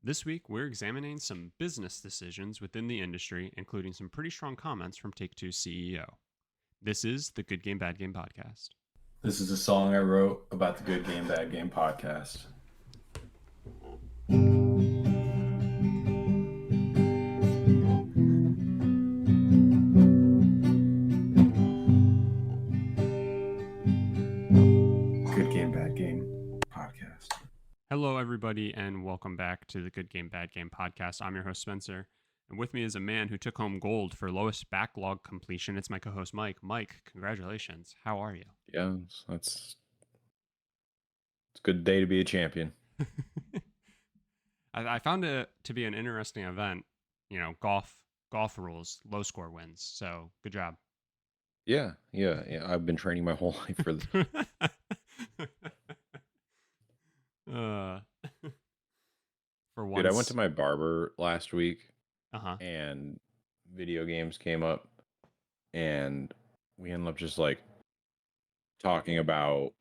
This week, we're examining some business decisions within the industry, including some pretty strong comments from Take-Two's CEO. This is the Good Game, Bad Game podcast. This is a song I wrote about the Good Game, Bad Game podcast. Good Game, Bad Game podcast. Hello, everybody, and welcome back to the Good Game, Bad Game podcast. I'm your host, Spencer, and with me is a man who took home gold for lowest backlog completion. It's my co-host, Mike. Mike, congratulations. How are you? Yeah, it's a good day to be a champion. I found it to be an interesting event. You know, golf rules, low score wins. So good job. Yeah. I've been training my whole life for this. For once, Dude, I went to my barber last week, Uh-huh. and video games came up, and we ended up just like talking about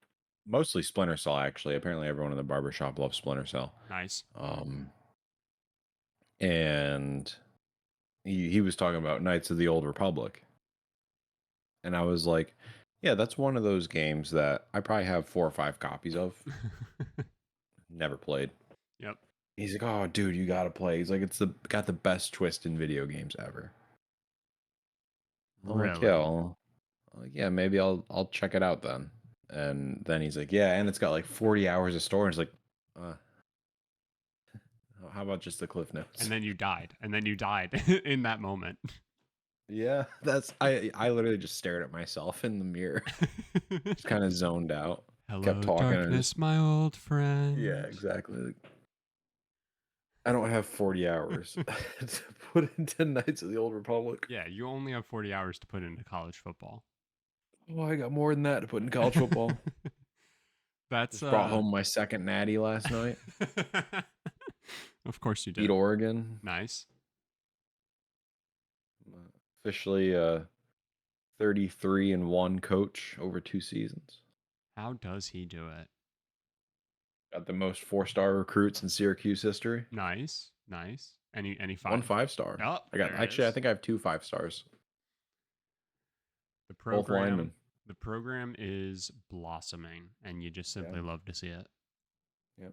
mostly Splinter Cell. Actually, apparently everyone in the barbershop loves Splinter Cell. Nice. And he was talking about Knights of the Old Republic, and I was like, yeah, that's one of those games that I probably have 4 or 5 copies of. Never played. Yep. He's like, oh, dude, you gotta play. He's like, got the best twist in video games ever. I'm Really? like, yeah, maybe I'll check it out then. And then he's like, yeah, and it's got like 40 hours of storage. Like, how about just the cliff notes? And then you died. In that moment. Yeah, I literally just stared at myself in the mirror, just kind of zoned out. Hello, Kept talking. darkness, my old friend. Yeah, exactly. Like, I don't have 40 hours to put into Knights of the Old Republic. Yeah, you only have 40 hours to put into college football. Oh, I got more than that to put in college football. That's Just brought home my second natty last night. Of course you did. Beat Oregon. Nice. Officially 33-1 coach over 2 seasons. How does he do it? Got the most 4-star recruits in Syracuse history. Nice. Any 5? 1 5-star. Oh, I think I have 2 5-stars. Both linemen. The program is blossoming, and you just simply love to see it. Yep.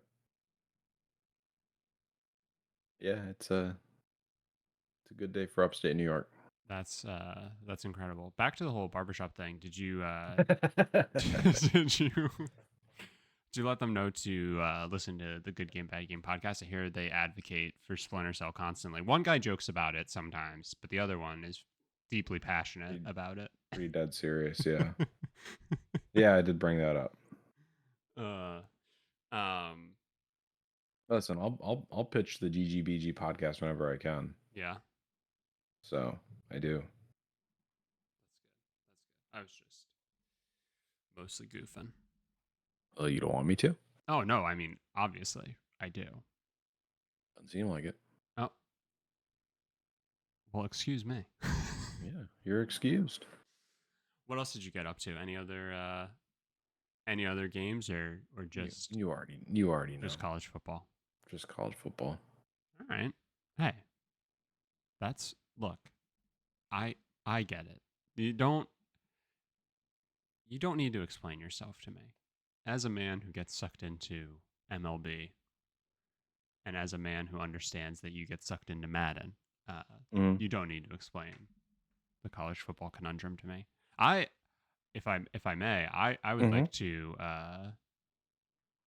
Yeah, it's a good day for upstate New York. That's incredible. Back to the whole barbershop thing. Did you did you let them know to listen to the Good Game Bad Game podcast? I hear they advocate for Splinter Cell constantly. One guy jokes about it sometimes, but the other one is deeply passionate about it. Pretty dead serious, yeah. Yeah, I did bring that up. Listen, I'll pitch the GGBG podcast whenever I can. Yeah. So I do. That's good. I was just mostly goofing. Well, you don't want me to? Oh no, I mean, obviously I do. Doesn't seem like it. Oh. Well, excuse me. Yeah, you're excused. What else did you get up to? Any other games or just you already know. Just college football. Just college football. All right. Hey. Look. I get it. You don't need to explain yourself to me. As a man who gets sucked into MLB and as a man who understands that you get sucked into Madden, you don't need to explain the college football conundrum to me. If I may, I would like to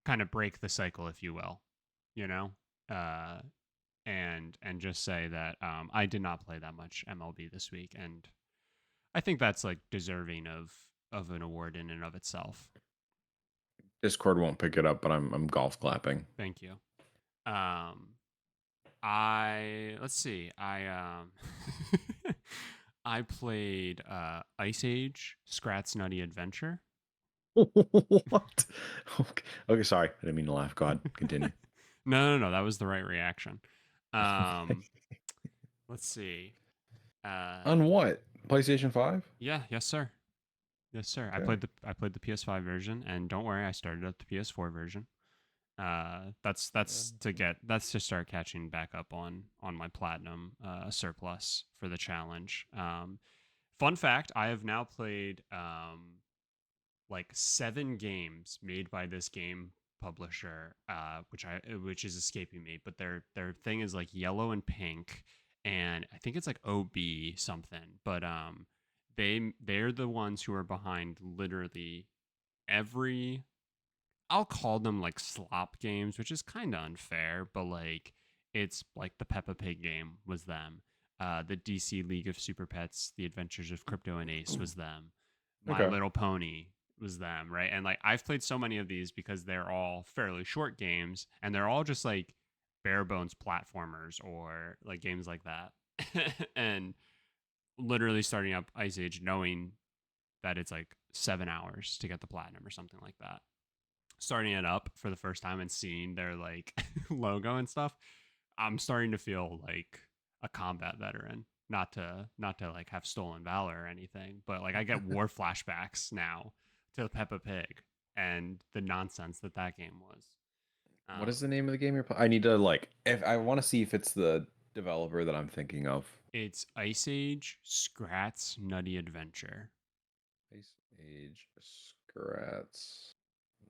kind of break the cycle, if you will, you know, and just say that I did not play that much MLB this week, and I think that's like deserving of an award in and of itself. Discord won't pick it up, but I'm golf clapping. Thank you. Let's see. I played Ice Age, Scrat's Nutty Adventure. What? Okay, sorry. I didn't mean to laugh. Go ahead. Continue. No. That was the right reaction. Let's see. On what? PlayStation 5? Yeah, yes sir. Okay. I played the PS5 version, and don't worry, I started up the PS4 version. That's to start catching back up on my platinum surplus for the challenge. Fun fact: I have now played like 7 games made by this game publisher, which is escaping me. But their thing is like yellow and pink, and I think it's like OB something. But they're the ones who are behind literally every, I'll call them like slop games, which is kind of unfair, but like it's like the Peppa Pig game was them. The DC League of Super Pets, The Adventures of Crypto and Ace was them. My Okay. Little Pony was them, right? And like I've played so many of these because they're all fairly short games and they're all just like bare bones platformers or like games like that. And literally starting up Ice Age knowing that it's like 7 hours to get the platinum or something like that, starting it up for the first time and seeing their like logo and stuff, I'm starting to feel like a combat veteran. Not to like have stolen valor or anything, but like I get war flashbacks now to Peppa Pig and the nonsense that that game was. What is the Um, name of the game you're playing? I need to like if I want to see if it's the developer that I'm thinking of. it's Ice Age Scrat's Nutty Adventure. Ice Age Scrats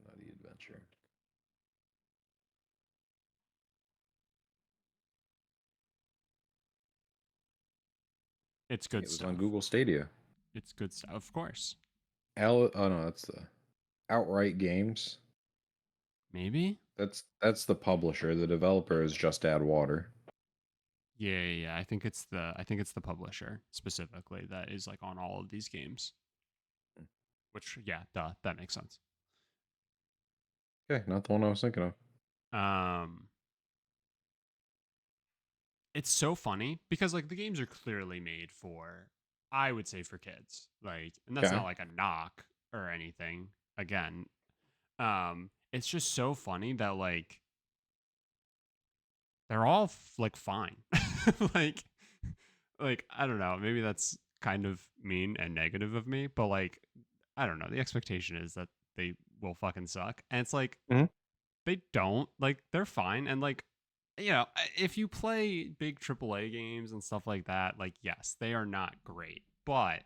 Nutty Adventure. It's Hey, good it was on stuff. Google Stadia. It's good stuff, of course. Oh no, that's the Outright Games. Maybe. That's the publisher. The developer is Just Add Water. Yeah. I think it's the publisher specifically that is like on all of these games. Which, yeah, duh, that makes sense. Okay, not the one I was thinking of. Um, it's so funny because like the games are clearly made for, I would say, for kids. Like, and that's Okay. not like a knock or anything. Again, it's just so funny that like they're all like fine. like, like I don't know. Maybe that's kind of mean and negative of me, but like I don't know. The expectation is that they will fucking suck, and it's like Hmm. they don't. Like they're fine, and like if you play big AAA games and stuff like that, like yes, they are not great, but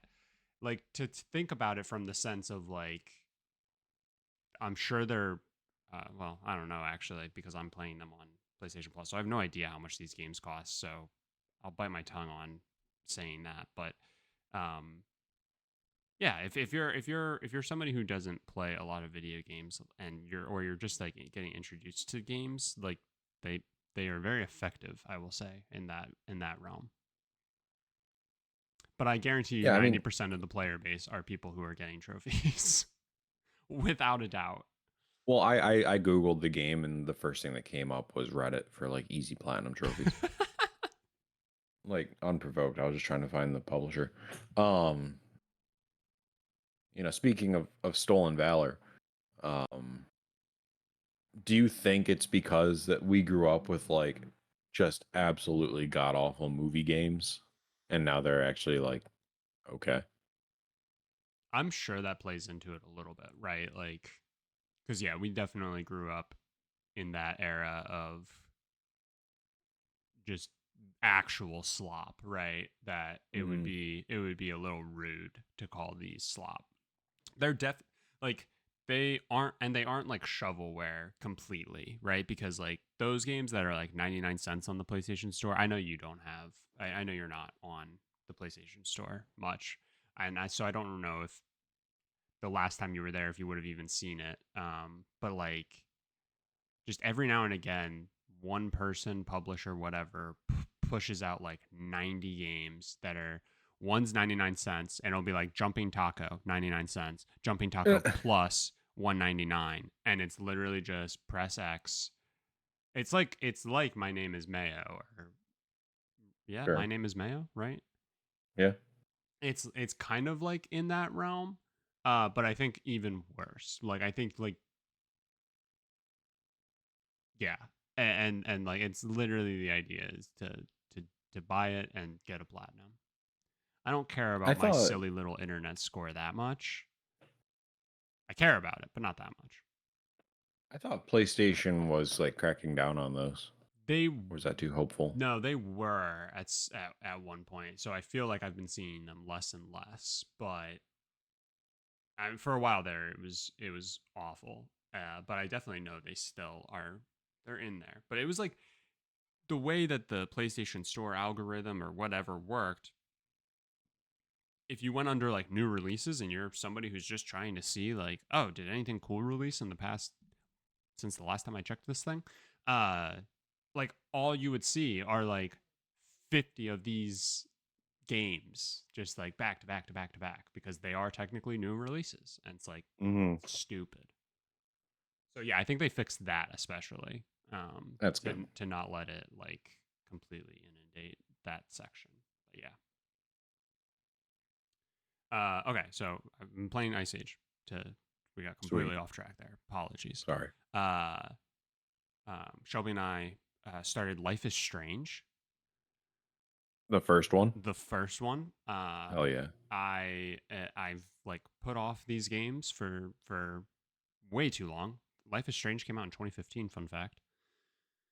like to think about it from the sense of like I'm sure they're well, I don't know actually because I'm playing them on PlayStation Plus, so I have no idea how much these games cost. So I'll bite my tongue on saying that, but um, yeah, if you're somebody who doesn't play a lot of video games and you're just like getting introduced to games, like they they are very effective, I will say, in that realm. But I guarantee you Yeah, I mean, 90% of the player base are people who are getting trophies without a doubt. well, I googled the game and the first thing that came up was Reddit for like easy platinum trophies. Like unprovoked, I was just trying to find the publisher. Um, speaking of stolen valor, um, do you think it's because that we grew up with like just absolutely god awful movie games, and now they're actually like okay? I'm sure that plays into it a little bit, right? Like cuz yeah, we definitely grew up in that era of just actual slop, right? That Mm, it would be a little rude to call these slop. They're like they aren't like shovelware completely, right? Because like those games that are like 99 cents on the PlayStation Store, I know you don't have I know you're not on the PlayStation Store much. And so I don't know if the last time you were there if you would have even seen it. But like just every now and again, one person, publisher, whatever, pushes out like 90 games that are one's 99 cents and it'll be like Jumping Taco, 99 cents, Jumping Taco plus 199. And it's literally just press X. It's like My Name is Mayo or yeah, My sure. Name is Mayo, right? Yeah. It's kind of like in that realm. But I think even worse. Like I think like yeah, and like it's literally the idea is to to buy it and get a platinum. I don't care I about my thought silly little internet score that much. I care about it, but not that much. I thought PlayStation was like cracking down on those. They Or was that too hopeful? No, they were at one point. So I feel like I've been seeing them less and less. But for a while there, it was awful. But I definitely know they still are. They're in there. But it was like the way that the PlayStation Store algorithm or whatever worked. If you went under like new releases and you're somebody who's just trying to see like, oh, did anything cool release in the past since the last time I checked this thing? Uh, like all you would see are like 50 of these games just like back to back to back to back because they are technically new releases and it's like Hmm. stupid. So yeah, I think they fixed that especially That's to good. not let it like completely inundate that section. But yeah. Okay, so I've been playing Ice Age. To We got Sweet. completely off track there. Apologies. Sorry. Uh, Shelby and I started Life is Strange, The first one? the first one. Hell yeah. I've like put off these games for way too long. Life is Strange came out in 2015. Fun fact.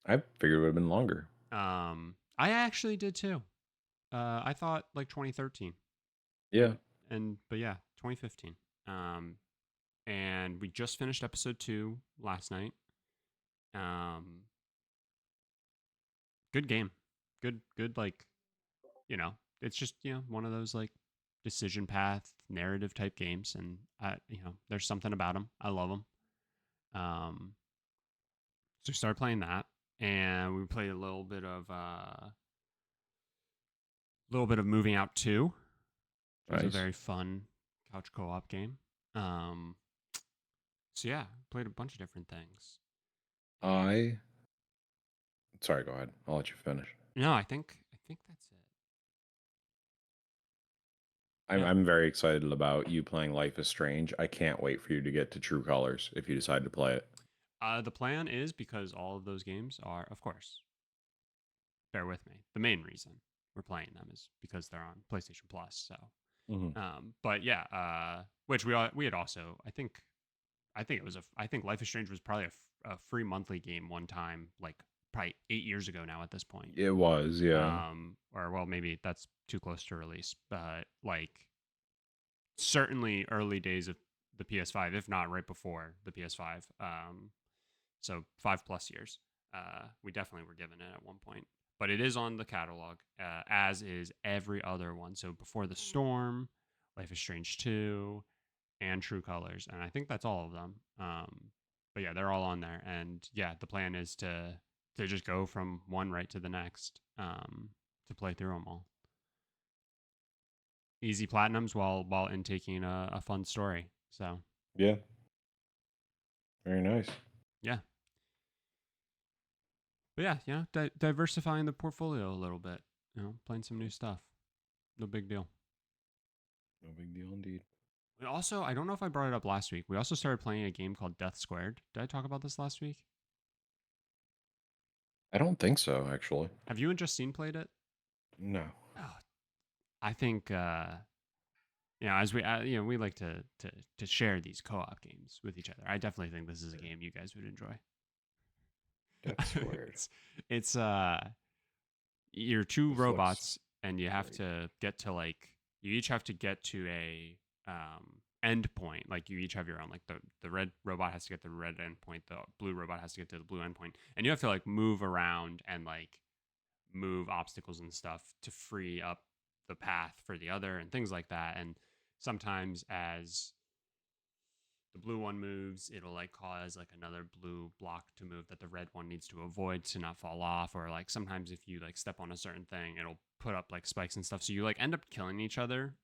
I figured it would have been longer. I actually did too. I thought like 2013, Yeah. but yeah, 2015. Um, and we just finished episode 2 last night. Um, Good game, good like it's just one of those like decision path narrative type games, and there's something about them. I love them. Um, so we started playing that, and we played a little bit of Moving Out 2, which was a Nice. very fun couch co-op game. Um, so yeah, played a bunch of different things. And I sorry, go ahead. I'll let you finish. no, I think that's it. I'm Yeah. I'm very excited about you playing Life is Strange. I can't wait for you to get to True Colors if you decide to play it. The plan is because all of those games are, of course, bear with me. The main reason we're playing them is because they're on PlayStation Plus. So, Hmm. but yeah, which we had also. I think it was I think Life is Strange was probably a free monthly game one time, like probably 8 years ago now at this point. It was, yeah. Or well, maybe that's too close to release, but like certainly early days of the PS5, if not right before the PS5. So 5+ years. We definitely were given it at one point, but it is on the catalog, as is every other one. So Before the Storm, Life is Strange 2, and True Colors, and I think that's all of them. But yeah, they're all on there, and yeah, the plan is to just go from one right to the next, to play through them all. Easy platinums while intaking a fun story. So Yeah. Very nice. yeah, but yeah, diversifying the portfolio a little bit. Playing some new stuff. No big deal. No big deal indeed. We also, I don't know if I brought it up last week. We also started playing a game called Death Squared. Did I talk about this last week? I don't think so, actually. Have you and Justine played it? No. Oh, I think as we like to share these co-op games with each other. I definitely think this is a game you guys would enjoy. Death Squared. it's it's you're two This looks robots, and you have great. to get to like you each have to get to a end point. Like you each have your own. Like the red robot has to get to the red end point. The blue robot has to get to the blue end point, and you have to like move around and like move obstacles and stuff to free up the path for the other and things like that. And sometimes as the blue one moves, it'll like cause like another blue block to move that the red one needs to avoid to not fall off. Or like sometimes if you like step on a certain thing, it'll put up like spikes and stuff. So you like end up killing each other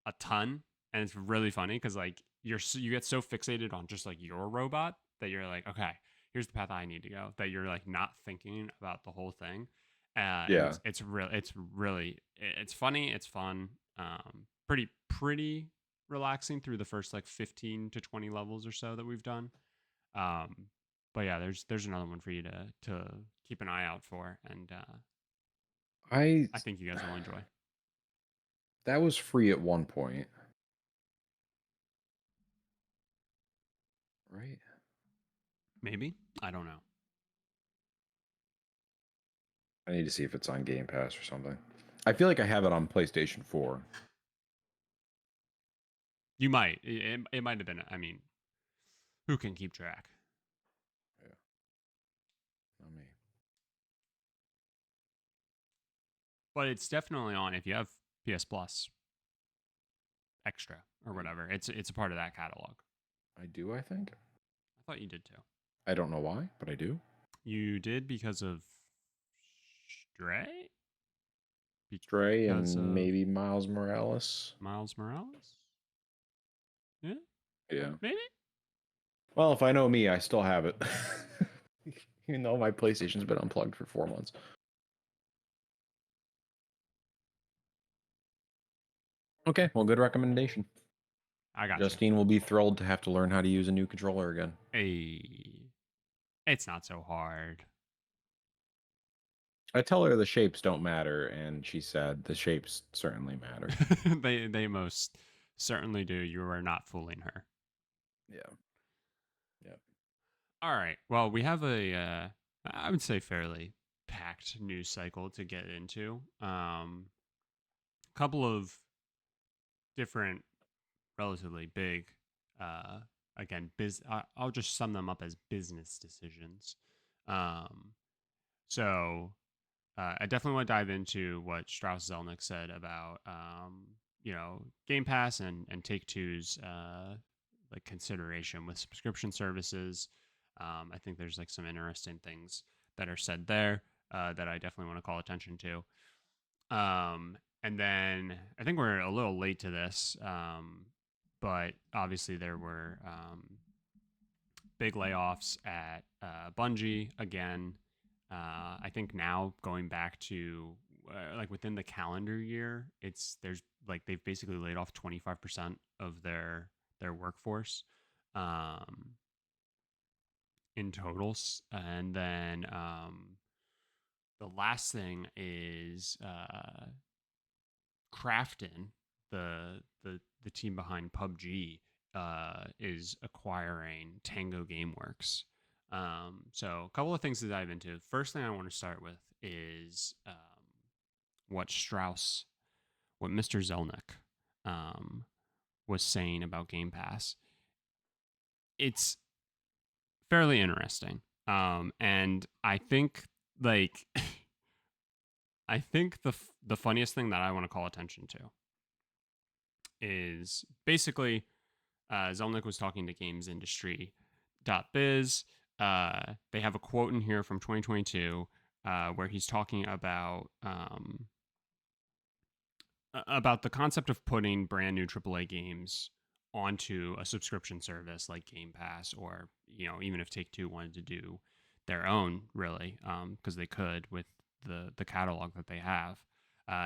a ton. And it's really funny because like you get so fixated on just like your robot that you're like, okay, here's the path I need to go. That you're like not thinking about the whole thing. And Yeah. it's funny, it's fun, pretty relaxing through the first like 15 to 20 levels or so that we've done. Um, but yeah, there's another one for you to keep an eye out for, and I I think you guys will enjoy. that was free at one point, right? Maybe. I don't know. I need to see if it's on Game Pass or something. I feel like I have it on PlayStation 4. You might. It might have been. I mean, who can keep track? Yeah. Not me. But it's definitely on if you have PS Plus Extra or whatever. It's a part of that catalog. I do, I think. I thought you did too. I don't know why, but I do. You did because of Stray? Stray Because and of maybe Miles Morales. Miles Morales? Yeah, Yeah. maybe. Well, if I know me, I still have it. Even though my PlayStation's been unplugged for 4 months. Okay, well, good recommendation. I got Justine will be thrilled to have to learn how to use a new controller again. you. Hey, it's not so hard. I tell her the shapes don't matter, and she said the shapes certainly matter. They most certainly do. You are not fooling her. Yeah. Yeah. All right. Well, we have I would say fairly packed news cycle to get into. Couple of different, relatively big, uh, again, I'll just sum them up as business decisions. Um, so I definitely want to dive into what Strauss Zelnick said about, Game Pass and Take Two's like consideration with subscription services. I think there's like some interesting things that are said there that I definitely want to call attention to. And then I think we're a little late to this, but obviously there were big layoffs at Bungie again. I think now going back to like within the calendar year, there's like they've basically laid off 25% of their workforce in totals, and then the last thing is Crafton, the team behind PUBG, is acquiring Tango GameWorks. So a couple of things to dive into. First thing I want to start with is what what Mr. Zelnick was saying about Game Pass. It's fairly interesting, and I think like I think the funniest thing that I want to call attention to is basically Zelnick was talking to GamesIndustry.biz. They have a quote in here from 2022 where he's talking about the concept of putting brand new AAA games onto a subscription service like Game Pass, or even if Take Two wanted to do their own, really, because they could with the catalog that they have.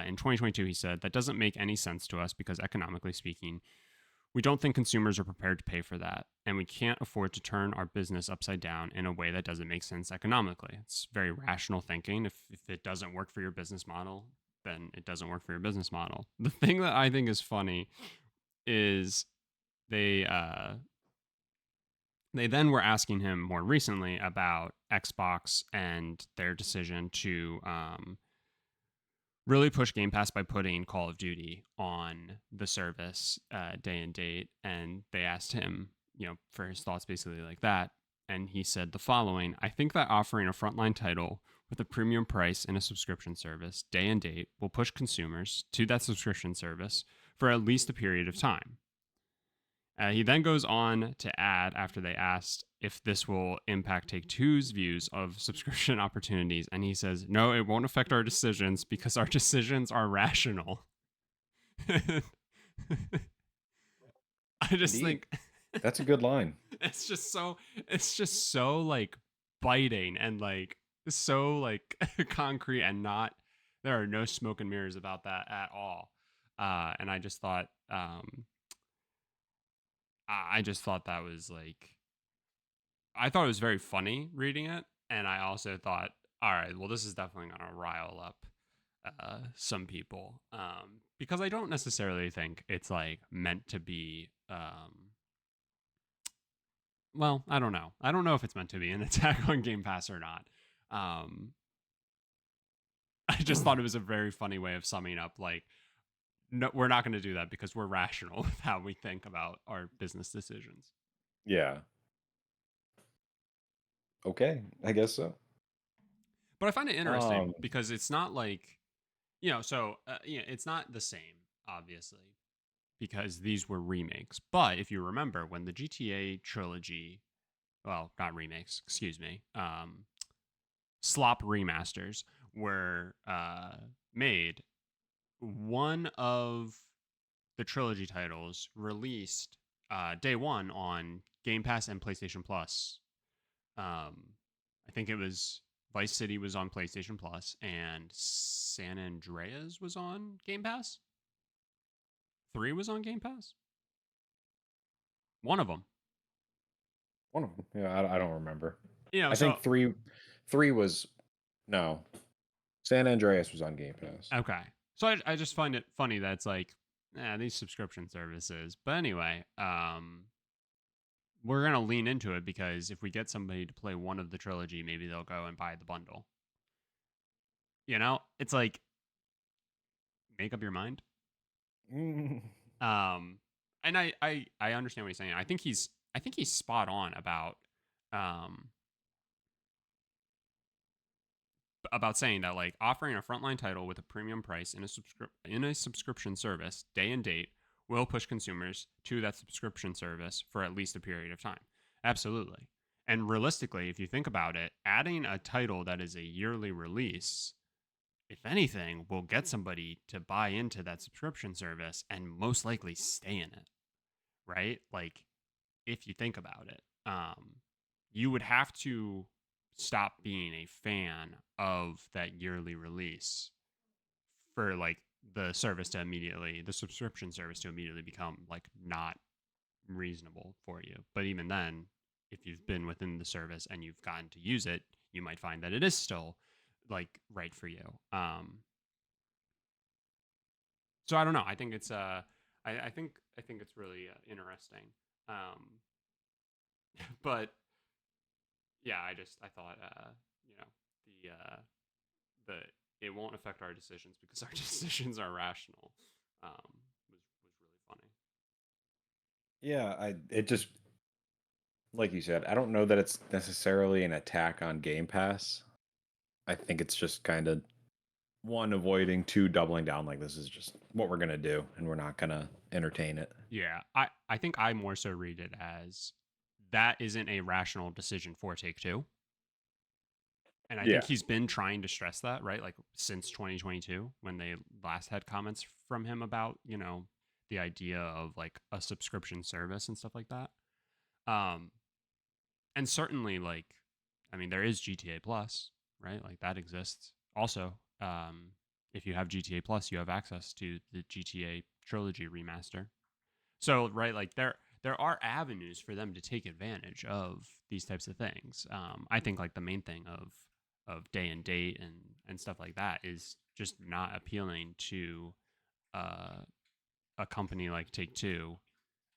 In 2022, he said that doesn't make any sense to us because economically speaking, we don't think consumers are prepared to pay for that, and we can't afford to turn our business upside down in a way that doesn't make sense economically. It's very rational thinking. If it doesn't work for your business model, then it doesn't work for your business model. The thing that I think is funny is they they then were asking him more recently about Xbox and their decision to really push Game Pass by putting Call of Duty on the service day and date. And they asked him, for his thoughts basically like that. And he said the following: I think that offering a frontline title with a premium price in a subscription service day and date will push consumers to that subscription service for at least a period of time. He then goes on to add, after they asked if this will impact Take Two's views of subscription opportunities, and he says, no, it won't affect our decisions because our decisions are rational. I just Indeed. think That's a good line. it's just so like biting and like so like concrete, and not, there are no smoke and mirrors about that at all. And I just thought that was like, I thought it was very funny reading it, and I also thought, all right, well, this is definitely going to rile up some people, because I don't necessarily think it's like meant to be well, I don't know. I don't know if it's meant to be an attack on Game Pass or not. Um, I just thought it was a very funny way of summing up, like, no, we're not going to do that because we're rational with how we think about our business decisions. Yeah. Okay, I guess so. But I find it interesting because it's not like, it's not the same, obviously, because these were remakes. But if you remember, when the GTA trilogy, well, not remakes, excuse me, slop remasters were made, one of the trilogy titles released day one on Game Pass and PlayStation Plus. I think it was Vice City was on PlayStation Plus and San Andreas was on Game Pass. 3 was on Game Pass. One of them. One of them. Yeah, I don't remember. I So think three was no. San Andreas was on Game Pass. okay. So I just find it funny that it's like, these subscription services. But anyway, we're gonna lean into it because if we get somebody to play one of the trilogy, maybe they'll go and buy the bundle. It's like, make up your mind. And I understand what he's saying. I think he's spot on about saying that, like, offering a frontline title with a premium price in a subscription service day and date will push consumers to that subscription service for at least a period of time. Absolutely. And realistically, if you think about it, adding a title that is a yearly release, if anything, will get somebody to buy into that subscription service and most likely stay in it, right? Like, if you think about it, you would have to stop being a fan of that yearly release for, like, the subscription service to immediately become, like, not reasonable for you. But even then, if you've been within the service and you've gotten to use it, you might find that it is still, like, right for you. So I don't know. I think it's I think it's really interesting. Um, but yeah, I thought, the the it won't affect our decisions because our decisions are rational. Was really funny. Yeah, it just like you said, I don't know that it's necessarily an attack on Game Pass. I think it's just kind of one avoiding, two doubling down like this is just what we're gonna do and we're not gonna entertain it. Yeah, I think I more so read it as that isn't a rational decision for Take Two. And I think Yeah. he's been trying to stress that, right? Like, since 2022, when they last had comments from him about, the idea of, like, a subscription service and stuff like that. Um, and certainly, like, I mean, there is GTA Plus, right? Like, that exists. Also, if you have GTA Plus, you have access to the GTA trilogy remaster. So, right, like, there are avenues for them to take advantage of these types of things. I think, like, the main thing of day and date and stuff like that is just not appealing to uh, a company like Take Two,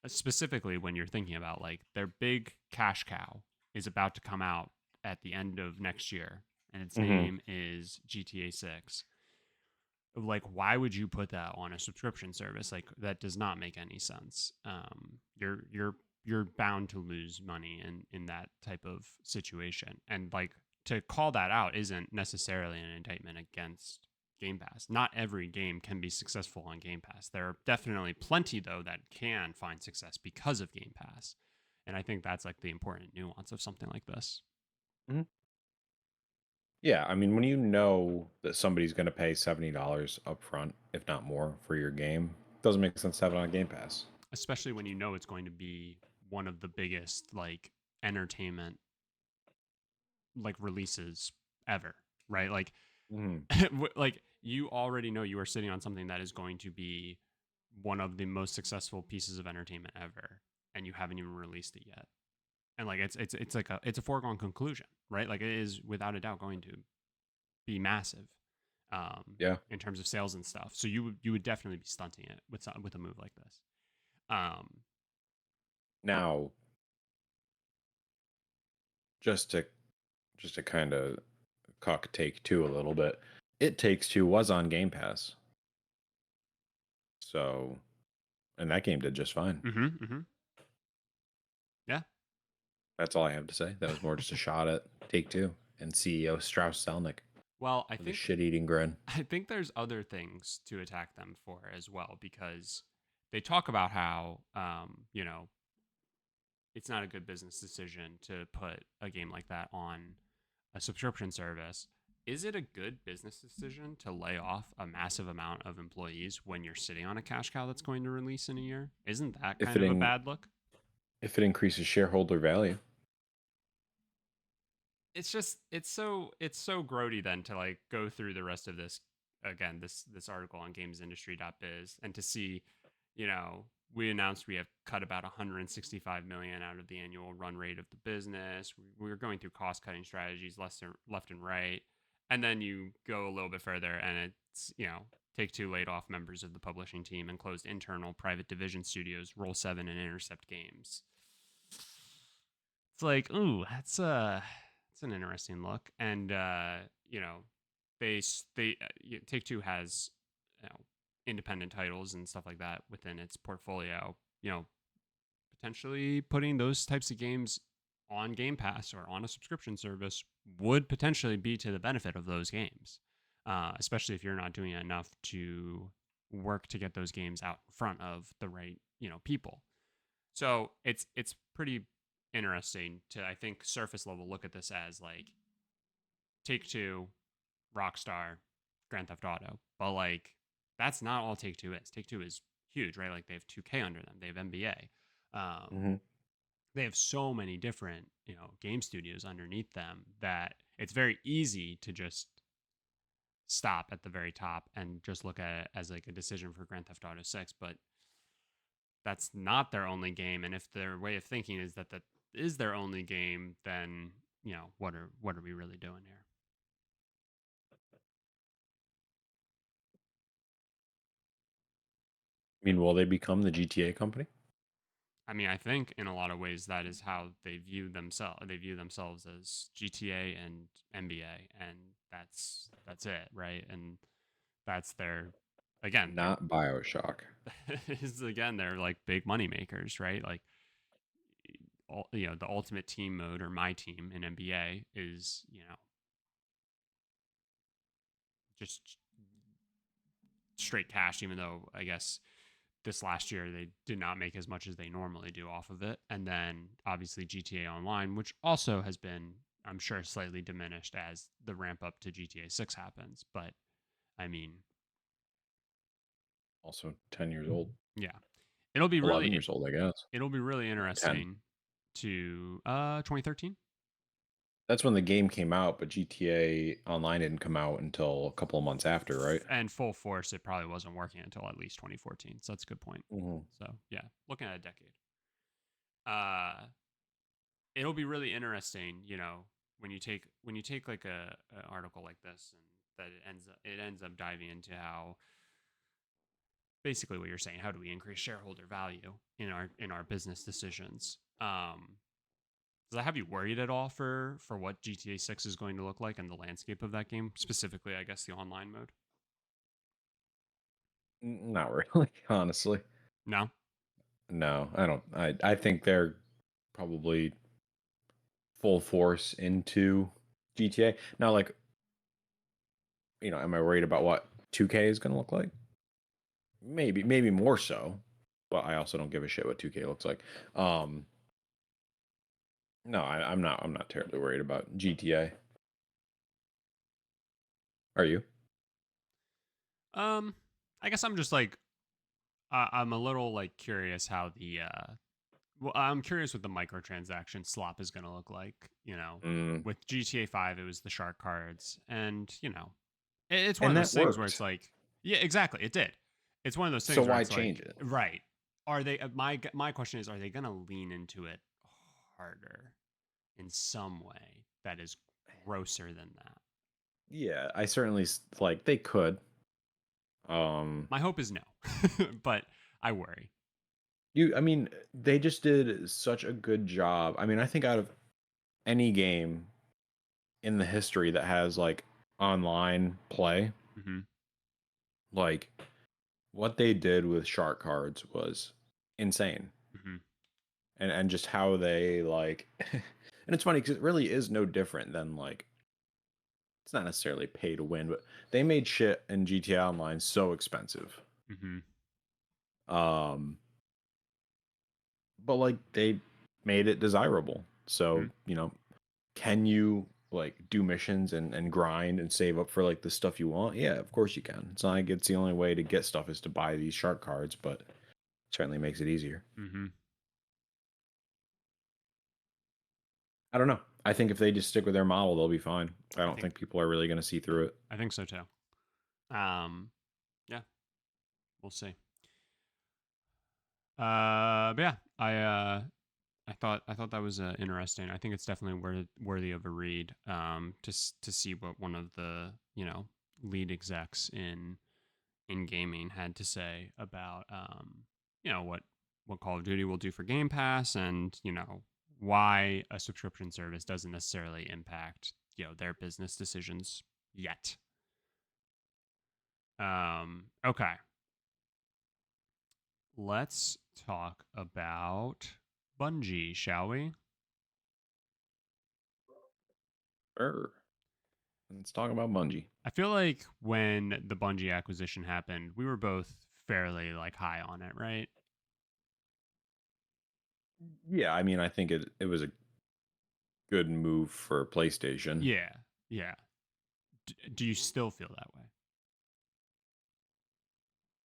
specifically when you're thinking about, like, their big cash cow is about to come out at the end of next year, and its Hmm. name is GTA 6. Like, why would you put that on a subscription service? Like, that does not make any sense. You're bound to lose money in that type of situation, and, like, to call that out isn't necessarily an indictment against Game Pass. Not every game can be successful on Game Pass. There are definitely plenty, though, that can find success because of Game Pass, and I think that's, like, the important nuance of something like this. Hmm. Yeah, I mean, when you know that somebody's going to pay $70 up front, if not more, for your game, doesn't make sense to have it on Game Pass. Especially when you know it's going to be one of the biggest, like, entertainment, like, releases ever, right? Like, Hmm. like, you already know you are sitting on something that is going to be one of the most successful pieces of entertainment ever, and you haven't even released it yet. And, like, it's like it's a foregone conclusion, right? Like, it is without a doubt going to be massive, Yeah. in terms of sales and stuff. So you would definitely be stunting it with a move like this. Um, Now, just to kind of cuck Take-Two a little bit. It Takes Two was on Game Pass, so and that game did just fine. Yeah. That's all I have to say. That was more just a shot at Take-Two and CEO Strauss Zelnick Well, with a shit-eating grin. I think there's other things to attack them for as well, because they talk about how, it's not a good business decision to put a game like that on a subscription service. Is it a good business decision to lay off a massive amount of employees when you're sitting on a cash cow that's going to release in a year? Isn't that If kind it of a bad look? if it increases shareholder value, It's just it's so grody then to like go through the rest of this again, this article on gamesindustry.biz, and to see, we announced we have cut about 165 million out of the annual run rate of the business. We were going through cost cutting strategies left and right, and then you go a little bit further and it's, Take Two laid off members of the publishing team and closed internal private division studios Roll 7 and Intercept Games. It's like, ooh, that's an interesting look. And they Take Two has, independent titles and stuff like that within its portfolio. Potentially putting those types of games on Game Pass or on a subscription service would potentially be to the benefit of those games, especially if you're not doing enough to work to get those games out in front of the right people. So it's pretty interesting to, I think, surface level look at this as like Take Two, Rockstar, Grand Theft Auto, but like that's not all Take Two is. Take Two is huge, right? Like they have 2K under them, they have NBA, they have so many different game studios underneath them that it's very easy to just stop at the very top and just look at it as like a decision for Grand Theft Auto 6, but that's not their only game. And if their way of thinking is that is their only game, then what are we really doing here? I mean, will they become the GTA company? I mean, I think in a lot of ways that is how they view themselves. They view themselves as GTA and NBA, and that's it, right? And that's their, again, Not BioShock. is again they're like big money makers, right? Like, the ultimate team mode, or my team in NBA, is just straight cash, even though I guess this last year they did not make as much as they normally do off of it. And then obviously GTA Online, which also has been, I'm sure, slightly diminished as the ramp up to GTA 6 happens. But I mean, Also 10 years old. yeah, 11 years old, I guess. it'll be really 10. interesting to 2013. That's when the game came out, but GTA Online didn't come out until a couple of months after, right? And full force, it probably wasn't working until at least 2014. So that's a good point. So yeah, looking at a decade. It'll be really interesting, when you take like a an article like this, and that it ends up diving into how, basically what you're saying, how do we increase shareholder value in our business decisions? Does that have you worried at all for what GTA 6 is going to look like and the landscape of that game, specifically, I guess, the online mode? Not really, honestly. No. No, I don't. I think they're probably full force into GTA. Now, like, am I worried about what 2K is going to look like? Maybe more so, but I also don't give a shit what 2K looks like. No, I'm not. I'm not terribly worried about GTA. Are you? I guess I'm just like, I'm a little like curious how well, I'm curious what the microtransaction slop is going to look like. With GTA 5, it was the shark cards, and it's one And of those that things where worked. it's like, yeah, exactly, it did. It's one of those things So where why it's like, change it? right? Are they? My question is, are they going to lean into it harder in some way that is grosser than that? Yeah, I certainly like they could. My hope is no, but I worry. I mean, they just did such a good job. I mean, I think out of any game in the history that has like online play. Mm-hmm. Like what they did with shark cards was insane. Mm-hmm. And just how they like and it's funny because it really is no different than like it's not necessarily pay to win, but they made shit in GTA Online so expensive. Mm-hmm. Um but like they made it desirable. Mm-hmm. So, can you like do missions and grind and save up for like the stuff you want? Yeah, of course you can. It's not like it's the only way to get stuff is to buy these shark cards, but it certainly makes it easier. Mm-hmm. I don't know. I think if they just stick with their model, they'll be fine. I I don't think think people are really going to see through it. I think so too. Yeah, we'll see. But yeah, I thought that was interesting. I think it's definitely worthy of a read. To see what one of the lead execs in gaming had to say about what Call of Duty will do for Game Pass, and why a subscription service doesn't necessarily impact their business decisions yet. Okay, let's talk about Bungie, shall we? Sure. Let's talk about Bungie. I feel like when the Bungie acquisition happened, we were both fairly like high on it, right? Yeah, I mean, I think it was a good move for PlayStation. Yeah, yeah. Do you still feel that way?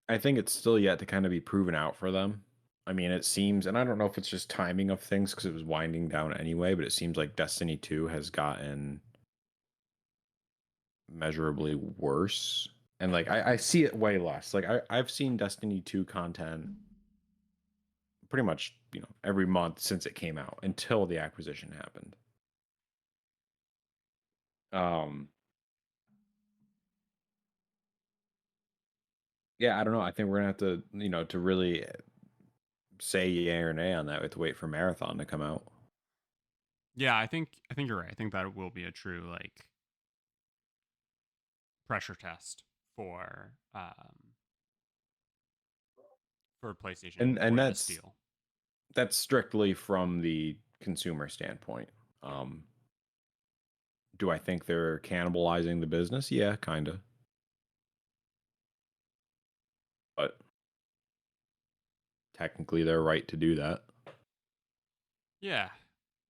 I think it's still yet to kind of be proven out for them. I mean, it seems, and I don't know if it's just timing of things because it was winding down anyway, but it seems like Destiny 2 has gotten measurably worse. And like I see it way less. Like I've seen Destiny 2 content pretty much, every month since it came out until the acquisition happened. Um yeah, I don't know. I think we're gonna have to, to really say yay or nay on that, we have to wait for Marathon to come out. Yeah, I think you're right. I think that it will be a true like pressure test for PlayStation And for this that's deal. that's strictly from the consumer standpoint. Yeah. Um do I think they're cannibalizing the business? Yeah, kind of. But technically they're right to do that. Yeah.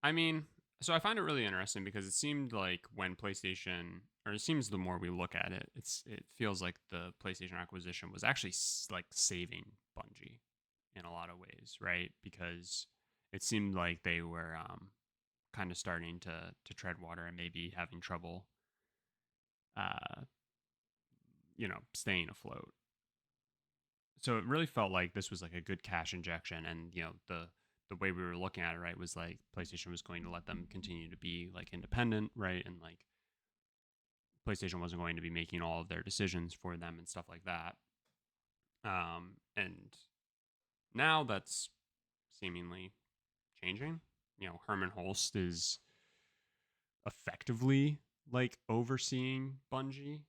I mean, so I find it really interesting because it seemed like when PlayStation, or it seems the more we look at it, it feels like the PlayStation acquisition was actually like saving Bungie in a lot of ways, right? Because it seemed like they were kind of starting to tread water and maybe having trouble, uh, staying afloat. So it really felt like this was like a good cash injection, and the way we were looking at it, right, was like PlayStation was going to let them continue to be like independent, right, and like PlayStation wasn't going to be making all of their decisions for them and stuff like that. And now that's seemingly changing. Herman Holst is effectively like overseeing Bungie.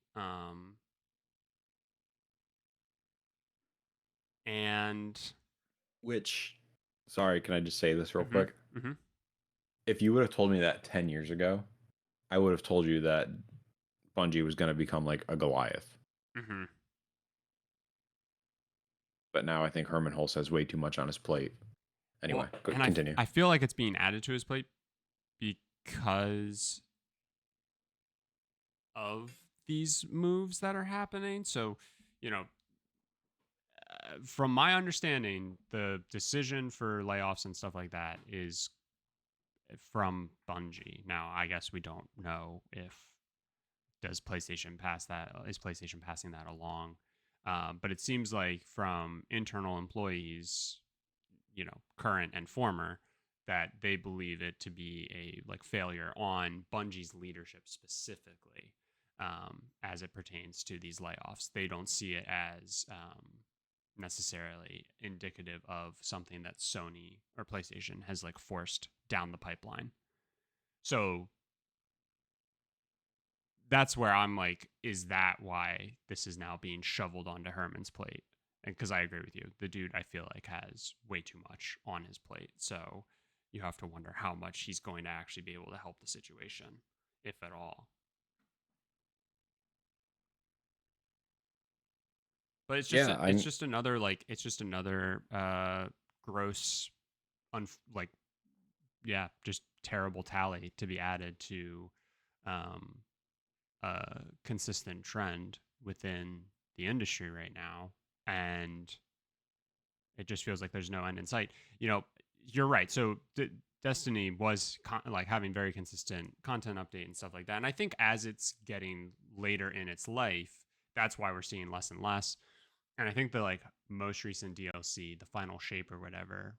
And Which, sorry, can I just say this real mm-hmm, quick? mm-hmm, If you would have told me that 10 years ago, I would have told you that Bungie was going to become like a Goliath. mm-hmm. But now I think Herman Hulse has way too much on his plate. Anyway, Well, and continue. I feel like it's being added to his plate because of these moves that are happening. So, from my understanding, the decision for layoffs and stuff like that is from Bungie. Now, I guess we don't know if does PlayStation pass that is PlayStation passing that along, but it seems like from internal employees, current and former, that they believe it to be a like failure on Bungie's leadership specifically, as it pertains to these layoffs. They don't see it as necessarily indicative of something that Sony or PlayStation has like forced down the pipeline. So that's where I'm like, is that why this is now being shoveled onto Herman's plate? And because I agree with you, the dude I feel like has way too much on his plate. So you have to wonder how much he's going to actually be able to help the situation, if at all. But Yeah, it's I'm just another like it's just another gross like yeah, just terrible tally to be added to um a consistent trend within the industry right now, and it just feels like there's no end in sight. You know, you're right. So Destiny was like having very consistent content update and stuff like that, and I think as it's getting later in its life, that's why we're seeing less and less. And I think the like most recent DLC, the final shape or whatever,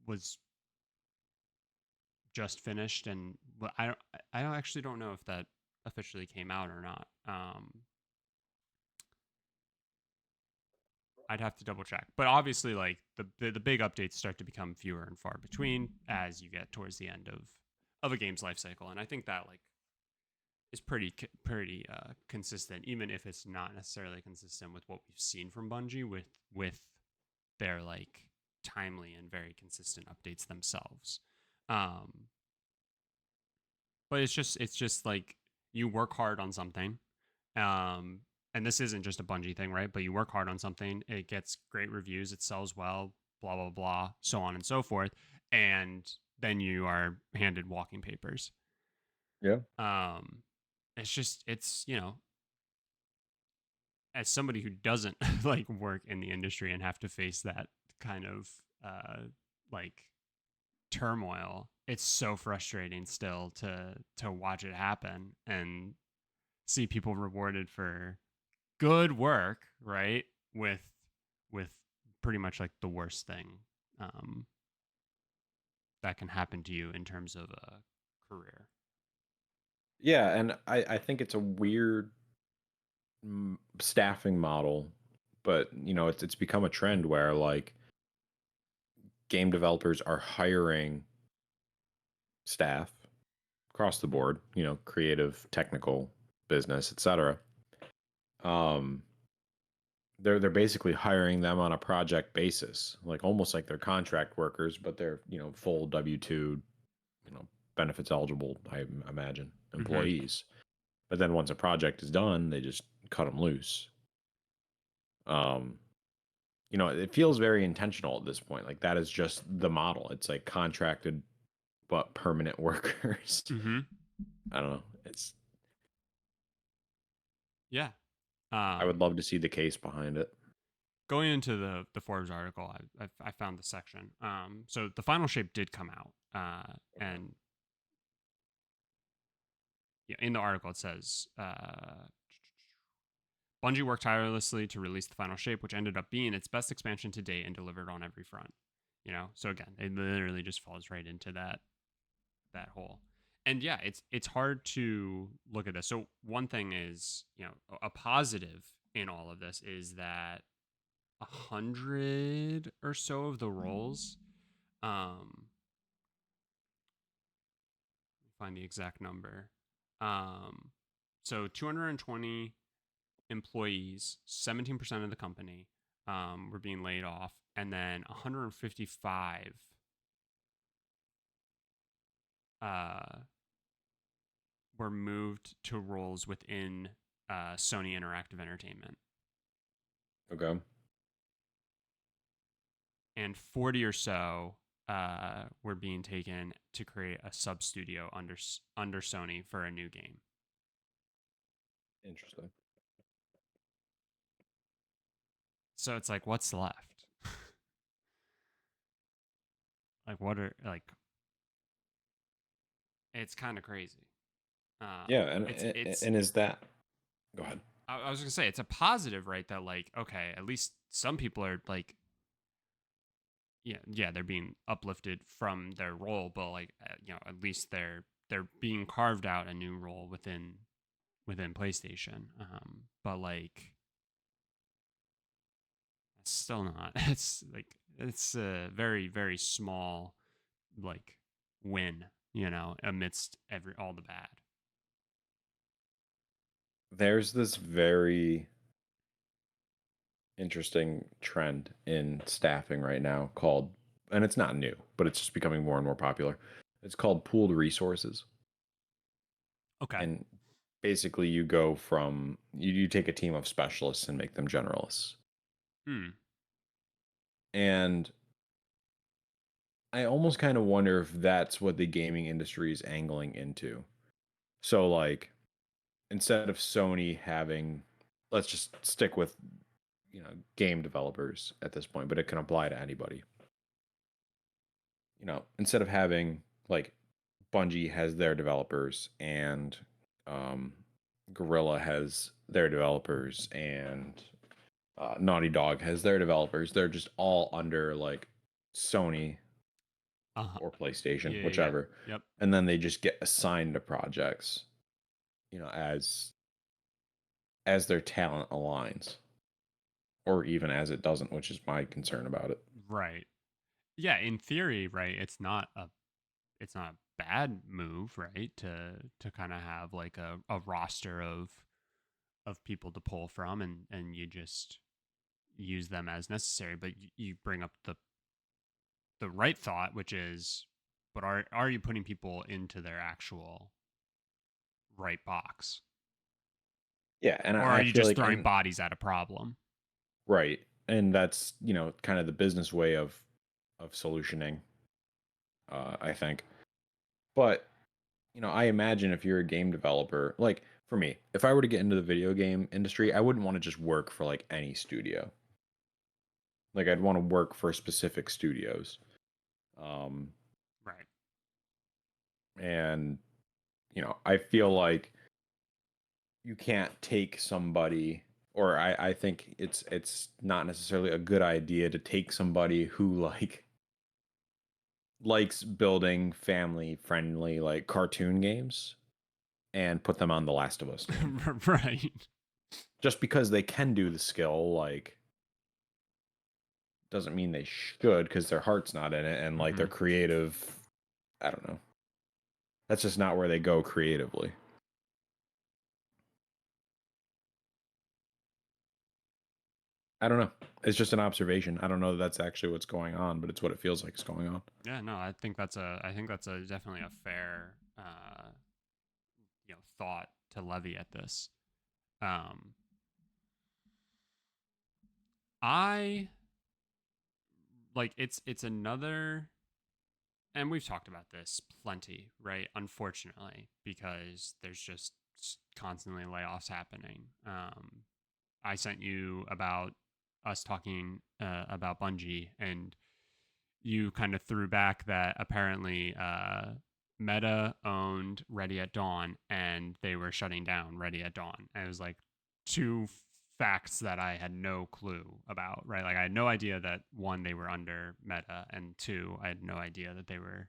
was just finished, and I don't actually don't know if that officially came out or not. I'd have to double check, but obviously, like the big updates start to become fewer and far between as you get towards the end of a game's life cycle, and I think that like is pretty consistent, even if it's not necessarily consistent with what we've seen from Bungie with their like timely and very consistent updates themselves. Um, but it's just like you work hard on something, um, and this isn't just a Bungie thing, right? But you work hard on something, it gets great reviews, it sells well, blah blah blah, so on and so forth, and then you are handed walking papers. yeah. Um, it's as somebody who doesn't like work in the industry and have to face that kind of like turmoil, it's so frustrating still to watch it happen and see people rewarded for good work, right? With pretty much like the worst thing um, that can happen to you in terms of a career. Yeah, and I think it's a weird staffing model, but it's become a trend where like game developers are hiring staff across the board, creative, technical, business, etc. Um, they're basically hiring them on a project basis, like almost like they're contract workers, but they're full W-2, benefits eligible, I imagine, Mm-hmm. employees. But then once a project is done, they just cut them loose. Um, it feels very intentional at this point. Like that is just the model. It's like contracted but permanent workers. Mm-hmm. I don't know. It's Yeah. I would Um, love to see the case behind it. Going into the Forbes article, I found the section. So the final shape did come out, Okay. and yeah, in the article it says Bungie worked tirelessly to release the final shape, which ended up being its best expansion to date and delivered on every front. So again, it literally just falls right into that hole. And yeah, it's hard to look at this. So one thing is, a positive in all of this is that 100 or so of the roles, um, find the exact number. Um, so 220 employees, 17% of the company, were being laid off, and then 155 uh, were moved to roles within Sony Interactive Entertainment, Okay. and 40 or so were being taken to create a sub studio under Sony for a new game. Interesting. So it's like, what's left? Like, what are like? It's kind of crazy. Yeah, and It's. and is that go ahead. I was gonna say it's a positive, right? That like, okay, at least some people are like, yeah, they're being uplifted from their role, but like, at least they're being carved out a new role within PlayStation. But like, it's still not. It's like it's a very very small like win amidst all the bad. There's this very interesting trend in staffing right now called, and it's not new, but it's just becoming more and more popular. It's called pooled resources. Okay. And basically you go from you take a team of specialists and make them generalists. Hmm. And I almost kind of wonder if that's what the gaming industry is angling into. So like instead of Sony having, let's just stick with game developers at this point, but it can apply to anybody. Instead of having like Bungie has their developers and um Gorilla has their developers and Naughty Dog has their developers. They're just all under like Sony Uh-huh. or PlayStation, Yeah, yeah. whichever. Yep. And then they just get assigned to projects, as their talent aligns, or even as it doesn't, which is my concern about it. Right. Yeah, in theory, right, it's not a bad move, right? To kind of have like a roster of people to pull from, and you just use them as necessary. But you bring up the right thought, which is, but are you putting people into their actual right box, Yeah, and or I are I you feel just like, throwing and bodies at a problem? right, and that's kind of the business way of solutioning, I think. But I imagine if you're a game developer, like for me, if I were to get into the video game industry, I wouldn't want to just work for like any studio. Like I'd want to work for specific studios. Um, Right. and I feel like you can't take somebody, or I think it's not necessarily a good idea to take somebody who like likes building family friendly like cartoon games and put them on the Last of Us team. Right. Just because they can do the skill, like doesn't mean they should, because their heart's not in it, and like Hmm. they're creative. I don't know. That's just not where they go creatively. I don't know. It's just an observation. I don't know that that's actually what's going on, but it's what it feels like is going on. Yeah, no, I think that's a definitely a fair thought to levy at this. Um, I like it's another, and we've talked about this plenty, right? Unfortunately, because there's just constantly layoffs happening. I sent you about us talking about Bungie, and you kind of threw back that apparently Meta owned Ready at Dawn and they were shutting down Ready at Dawn. And it was like two facts that I had no clue about, right? Like I had no idea that one, they were under Meta, and two, I had no idea that they were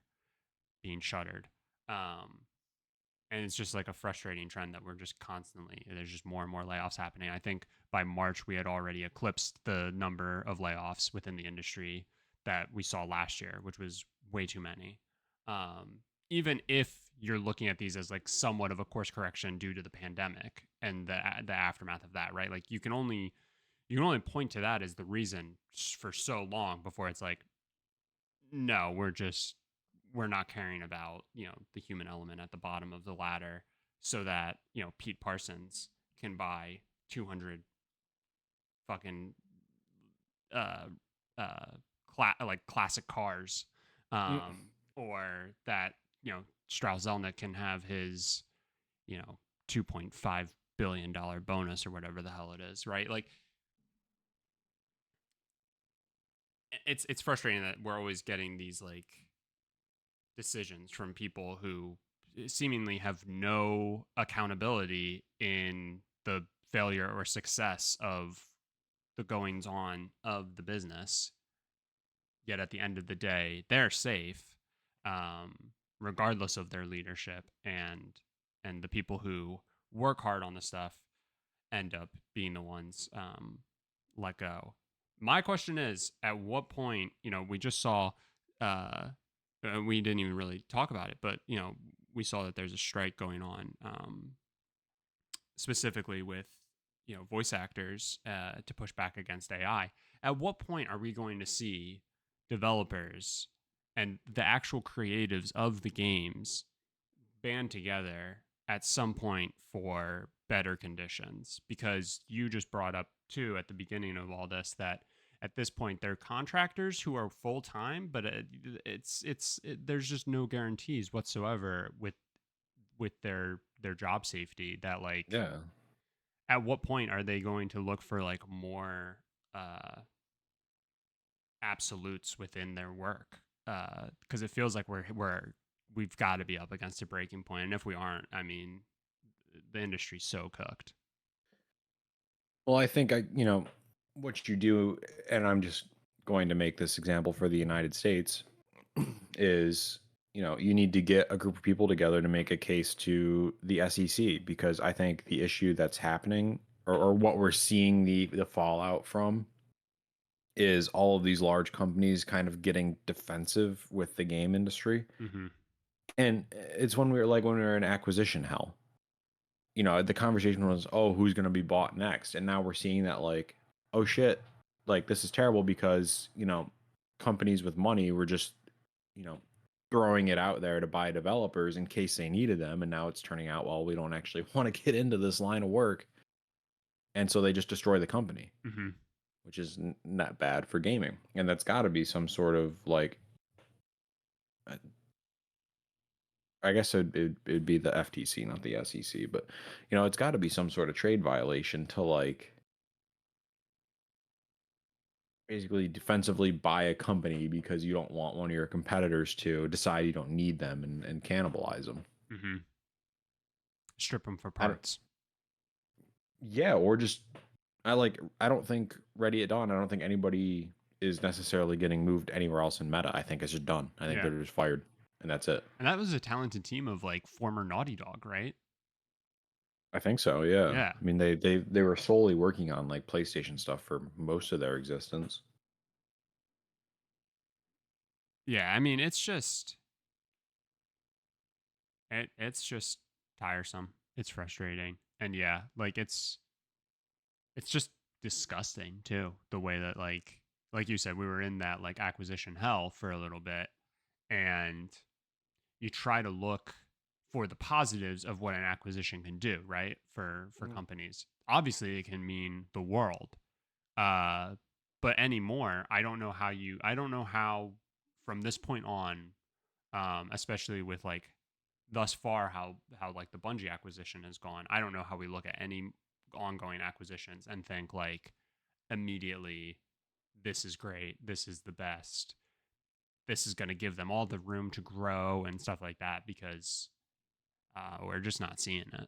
being shuttered. Um, and it's just like a frustrating trend that we're just constantly, there's just more and more layoffs happening. I think by March we had already eclipsed the number of layoffs within the industry that we saw last year, which was way too many. Even if you're looking at these as like somewhat of a course correction due to the pandemic and the aftermath of that, right? Like you can only point to that as the reason for so long before it's like, no, we're not caring about the human element at the bottom of the ladder, so that Pete Parsons can buy 200 fucking uh like classic cars, Mm. or that Strauss Zelnick can have his 2.5 billion dollar bonus or whatever the hell it is, right? Like it's frustrating that we're always getting these like decisions from people who seemingly have no accountability in the failure or success of the goings on of the business. Yet at the end of the day, they're safe, regardless of their leadership, and the people who work hard on the stuff end up being the ones let go. My question is, at what point, we just saw uh, we didn't even really talk about it, but we saw that there's a strike going on, specifically with voice actors, to push back against AI. At what point are we going to see developers and the actual creatives of the games band together at some point for better conditions? Because you just brought up too at the beginning of all this that at this point they're contractors who are full time, but there's just no guarantees whatsoever with their job safety. That like, Yeah. at what point are they going to look for like more absolutes within their work? Because it feels like we've got to be up against a breaking point, and if we aren't, I mean, the industry's so cooked. Well, I think what you do, and I'm just going to make this example for the United States, is you need to get a group of people together to make a case to the SEC, because I think the issue that's happening, or what we're seeing the fallout from, is all of these large companies kind of getting defensive with the game industry. Mm-hmm. And it's when we were in acquisition hell. The conversation was, oh, who's going to be bought next? And now we're seeing that, like, oh shit, like this is terrible because, companies with money were just, you know, throwing it out there to buy developers in case they needed them. And now it's turning out, well, we don't actually want to get into this line of work. And so they just destroy the company, Mm-hmm. which is not bad for gaming. And that's got to be some sort of like, uh, I guess it'd be the FTC, not the SEC, but it's got to be some sort of trade violation to like basically defensively buy a company because you don't want one of your competitors to decide you don't need them and cannibalize them. Mm-hmm. Strip them for I don't, parts. yeah, or just I don't think Ready at Dawn. I don't think anybody is necessarily getting moved anywhere else in meta. I think it's just done. I think Yeah, they're just fired, and that's it. and that was a talented team of like former Naughty Dog, right? I think so. Yeah. Yeah, I mean, they were solely working on like PlayStation stuff for most of their existence. yeah. I mean, it's just tiresome. It's frustrating, and yeah, like it's just disgusting too, the way that like you said, we were in that like acquisition hell for a little bit, and you try to look for the positives of what an acquisition can do, right? For Mm. companies, obviously it can mean the world, uh but anymore I don't know how from this point on, especially with like thus far how like the Bungie acquisition has gone. I don't know how we look at any ongoing acquisitions and think like immediately, this is great, this is the best, this is going to give them all the room to grow and stuff like that, because we're just not seeing it.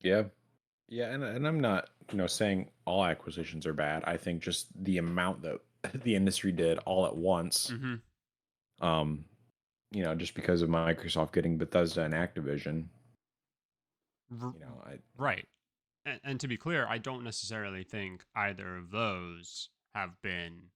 Yeah. Yeah, and I'm not, saying all acquisitions are bad. I think just the amount that the industry did all at once, Mm-hmm. um, just because of Microsoft getting Bethesda and Activision, R- I right. And to be clear, I don't necessarily think either of those have been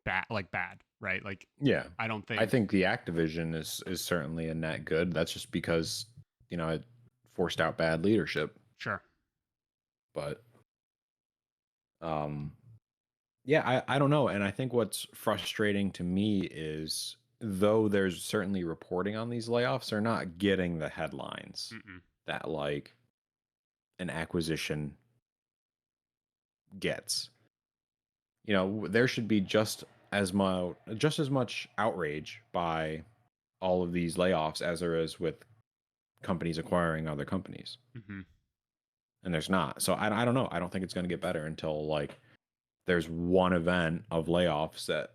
bad, right? Like, yeah, I don't I think. think the Activision is certainly a net good. That's just because, it forced out bad leadership. Sure. But um yeah, I don't know. And I think what's frustrating to me is, though there's certainly reporting on these layoffs, they're not getting the headlines Mm-mm. that like an acquisition gets. There should be just as much outrage by all of these layoffs as there is with companies acquiring other companies. Mm-hmm. And there's not. So I don't know. I don't think it's going to get better until like there's one event of layoffs that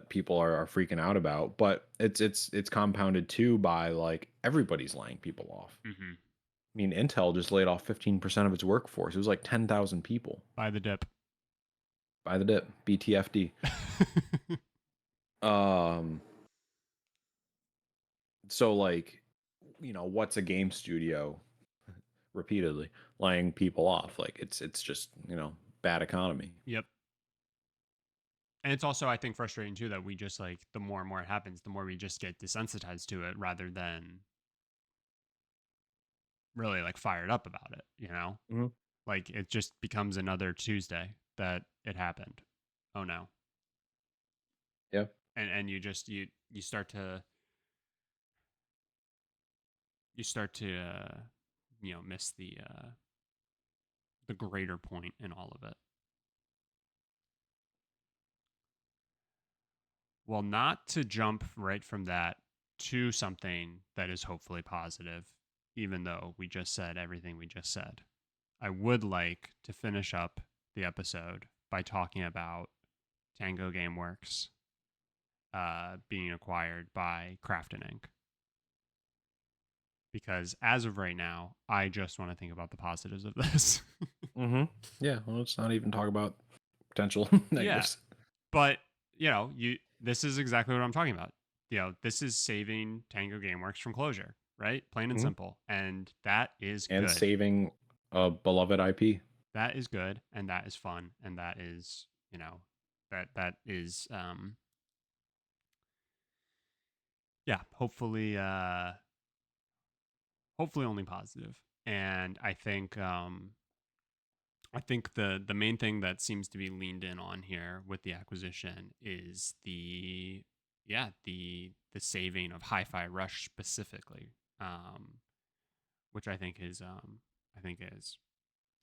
people are freaking out about. But it's compounded too by like everybody's laying people off. Mm-hmm. I mean, Intel just laid off 15% of its workforce. It was like 10,000 people. Buy the dip. By the dip, BTFD. Um, so like, what's a game studio repeatedly laying people off? Like it's just, bad economy. Yep. And it's also, I think, frustrating too that we just like the more and more it happens, the more we just get desensitized to it rather than really like fired up about it, you know? Mm-hmm. Like it just becomes another Tuesday that it happened. Oh no. Yeah. And you start to miss the greater point in all of it. Well, not to jump right from that to something that is hopefully positive, even though we just said everything we just said. I would like to finish up the episode by talking about Tango Gameworks being acquired by Crafton Inc. Because as of right now, I just want to think about the positives of this. Mm-hmm. Yeah. Well, let's not even talk about potential Yeah, negatives. but this is exactly what I'm talking about. This is saving Tango Gameworks from closure, right? Plain and Mm-hmm. simple. And that is And good. saving a beloved IP. That is good, and that is fun, and that is, that is yeah, hopefully only positive. And I think the main thing that seems to be leaned in on here with the acquisition is the saving of Hi-Fi Rush specifically, which I think is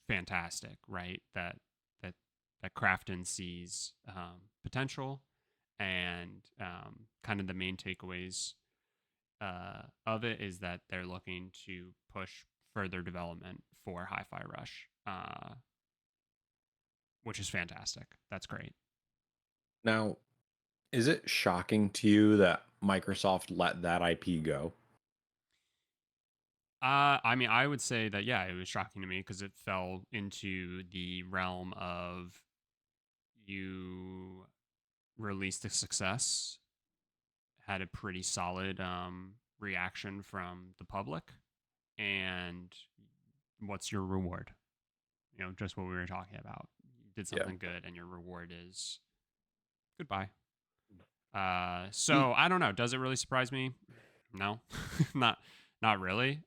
fantastic, right? That Crafton sees potential, and kind of the main takeaways of it is that they're looking to push further development for Hi-Fi Rush, which is fantastic. That's great. Now, is it shocking to you that Microsoft let that IP go? I mean, I would say that yeah, it was shocking to me because it fell into the realm of you released a success, had a pretty solid reaction from the public, and what's your reward? Just what we were talking about. You did Yeah. something good, and your reward is goodbye. E- So I don't know. Does it really surprise me? No, not not really.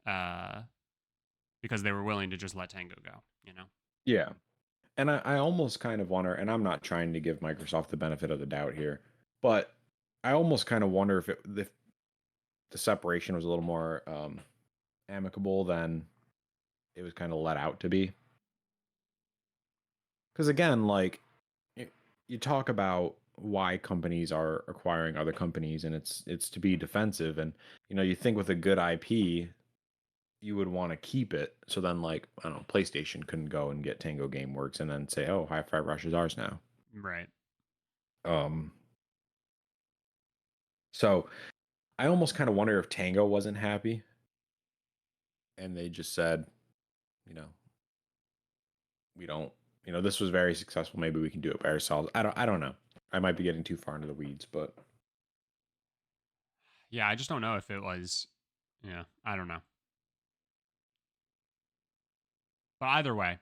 Because they were willing to just let Tango go. Yeah. And I almost kind of wonder, and I'm not trying to give Microsoft the benefit of the doubt here, but I almost kind of wonder if the separation was a little more amicable than it was kind of let out to be. Because again, like you talk about why companies are acquiring other companies, and it's to be defensive, and you think with a good IP, you would want to keep it. So then, like, I don't know, PlayStation couldn't go and get Tango GameWorks and then say, "Oh, Hi-Fi Rush is ours now." Right. Um, so I almost kind of wonder if Tango wasn't happy and they just said, you know, we don't, this was very successful. Maybe we can do it by ourselves. I don't know. I might be getting too far into the weeds, but Yeah, I just don't know if it was. Yeah, I don't know. But either way,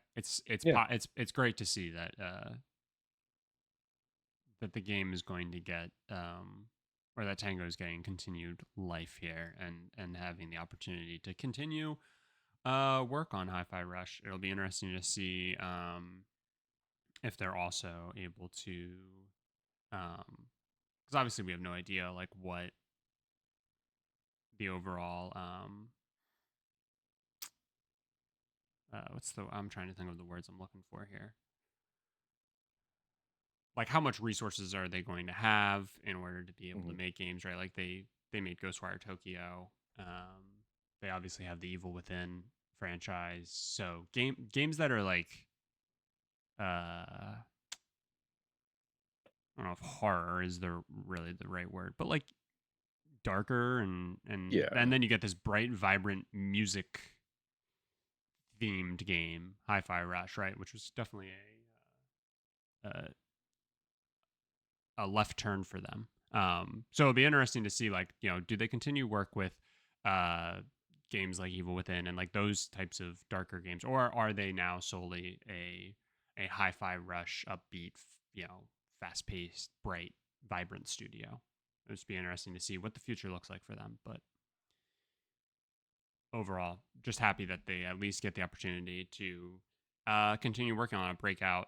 yeah, it's great to see that the game is going to get or that Tango is getting continued life here, and having the opportunity to continue work on Hi-Fi Rush. It'll be interesting to see if they're also able to, because obviously we have no idea like what the overall I'm trying to think of the words I'm looking for here. Like how much resources are they going to have in order to be able to make games, right? Like they made Ghostwire Tokyo. They obviously have the Evil Within franchise. So games that are like I don't know if horror is really the right word, but like darker, and yeah, then you get this bright, vibrant music themed game, Hi-Fi Rush, right? Which was definitely a left turn for them. So it'll be interesting to see, like, do they continue work with uh, games like Evil Within and like those types of darker games, or are they now solely a a hi-fi rush, upbeat, fast-paced, bright, vibrant studio. It would be interesting to see what the future looks like for them. But overall, just happy that they at least get the opportunity to continue working on a breakout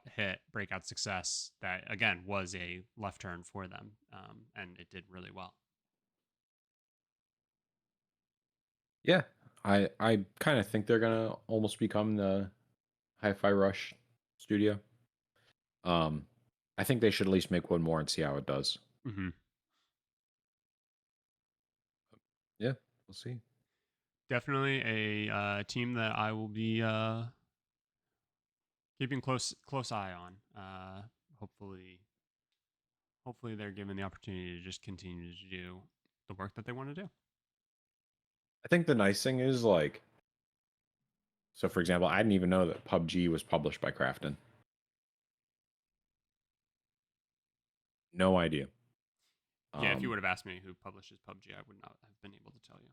success that, again, was a left turn for them. And it did really well. Yeah, I kind of think they're gonna almost become the Hi-Fi Rush studio. Um, I think they should at least make one more and see how it does. Mm-hmm. Yeah, we'll see. Definitely a team that I will be keeping close eye on. Hopefully, hopefully they're given the opportunity to just continue to do the work that they want to do. I think the nice thing is like, so for example, I didn't even know that PUBG was published by Krafton. No idea. Yeah, if you Um, would have asked me who publishes PUBG, I would not have been able to tell you.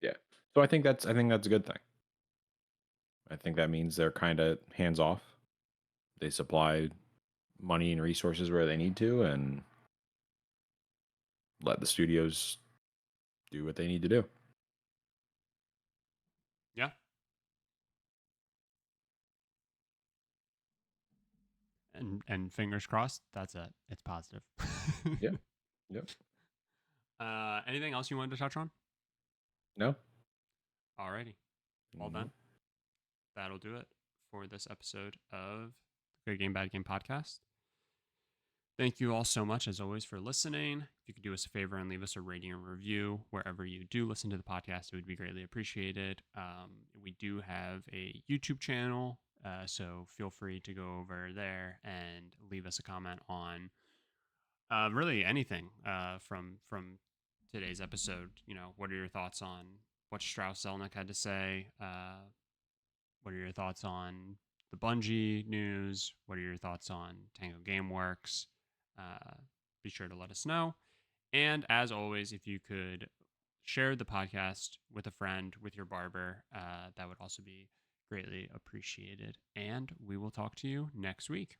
yeah. So I think that's a good thing. I think that means they're kind of hands off. They supply money and resources where they need to, and let the studios do what they need to do. Yeah, and fingers crossed. That's it. It's positive. Yeah. Yep. Anything else you wanted to touch on? No. Alrighty. Well No. then, that'll do it for this episode of the Good Game Bad Game podcast. Thank you all so much, as always, for listening. If you could do us a favor and leave us a rating or review wherever you do listen to the podcast, it would be greatly appreciated. We do have a YouTube channel, so feel free to go over there and leave us a comment on really anything from today's episode. What are your thoughts on what Strauss Zelnick had to say? What are your thoughts on the Bungie news? What are your thoughts on Tango Gameworks? Be sure to let us know. And as always, if you could share the podcast with a friend, with your barber, that would also be greatly appreciated. And we will talk to you next week.